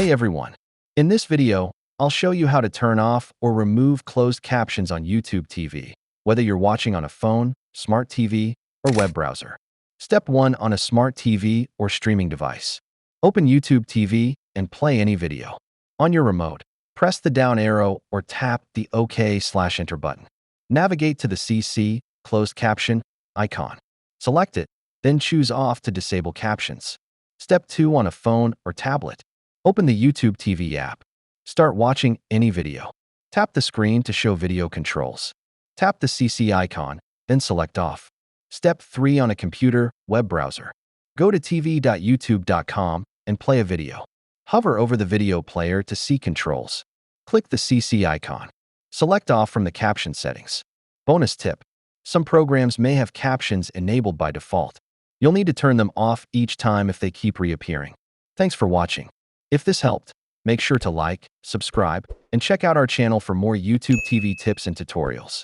Hey everyone! In this video, I'll show you how to turn off or remove closed captions on YouTube TV, whether you're watching on a phone, smart TV, or web browser. Step 1 on a smart TV or streaming device. Open YouTube TV and play any video. On your remote, press the down arrow or tap the OK/Enter button. Navigate to the CC, closed caption, icon. Select it, then choose off to disable captions. Step 2 on a phone or tablet. Open the YouTube TV app. Start watching any video. Tap the screen to show video controls. Tap the CC icon, then select off. Step 3 on a computer, web browser. Go to tv.youtube.com and play a video. Hover over the video player to see controls. Click the CC icon. Select off from the caption settings. Bonus tip: some programs may have captions enabled by default. You'll need to turn them off each time if they keep reappearing. Thanks for watching. If this helped, make sure to like, subscribe, and check out our channel for more YouTube TV tips and tutorials.